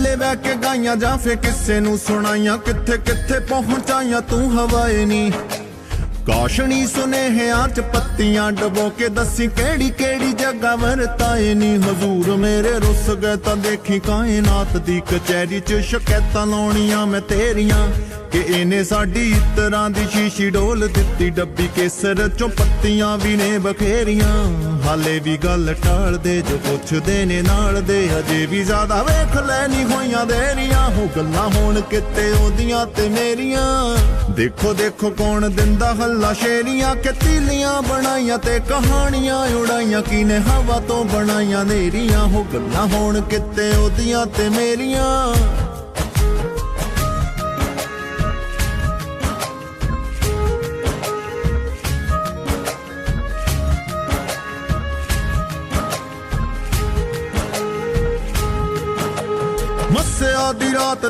ਕੱਲੇ ਬਹਿ ਕੇ ਗਾਈਆਂ ਜਾਂ ਫੇ ਕਿਸੇ ਨੂੰ ਸੁਣਾਈਆਂ, ਕਿੱਥੇ ਕਿੱਥੇ ਪਹੁੰਚਾਈਆਂ ਤੂੰ ਹਵਾਏ ਨੀ। ਕਾਸ਼ਣੀ ਸੁਨੇਹਿਆਂ ਚ ਪੱਤੀਆਂ ਡਬੋ ਕੇ ਦੱਸੀ ਕਿਹੜੀ ਕਿਹੜੀ ਜਗ੍ਹਾ ਵਰਤਾਏ ਨੀ। ਹਜ਼ੂਰ ਮੇਰੇ ਰੁੱਸ ਗਏ ਤਾਂ ਦੇਖੀ ਕਾਇਨਾਤ ਦੀ ਕਚਹਿਰੀ ਚ ਸ਼ਿਕਾਇਤਾਂ ਲਾਉਣੀਆਂ ਮੈਂ ਤੇਰੀਆਂ, ਕਿ ਇਹਨੇ ਸਾਡੀ ਇਤਰਾਂ ਦੀ ਸ਼ੀਸ਼ੀ ਡੋਲ ਦਿੱਤੀ। ਡੱਬੀ ਕੇਸਰ ਚੋਂ ਪੱਤੀਆਂ ਵੀ ਨੇ ਬਖੇਰੀਆਂ, ਹਾਲੇ ਵੀ ਗੱਲ ਟਾਲਦੇ ਜੋ ਪੁੱਛਦੇ ਨੇ ਨਾਲ ਦੇ। ਅਜੇ ਵੀ ਜ਼ਿਆਦਾ ਵੇਖ ਲੈਣੀ ਹੋਈਆਂ ਦੇਰੀਆਂ, ਹੋ ਗੱਲਾਂ ਹੋਣ ਕਿਤੇ ਉਹਦੀਆਂ ਤੇ ਮੇਰੀਆਂ। ਦੇਖੋ ਦੇਖੋ ਕੌਣ ਦਿੰਦਾ ਹੱਲਾ ਸ਼ੇਰੀਆਂ, ਕਿ ਤੀਲੀਆਂ ਬਣਾਈਆਂ ਤੇ ਕਹਾਣੀਆਂ ਉਡਾਈਆਂ, ਕਿਨੇ ਹਵਾ ਤੋਂ ਬਣਾਈਆਂ ਨੇਰੀਆਂ। ਹੋ ਗੱਲਾਂ ਹੋਣ ਕਿਤੇ ਉਹਦੀਆਂ ਤੇ ਮੇਰੀਆਂ। ਮੱਸਿਆ ਦੀ ਰਾਤ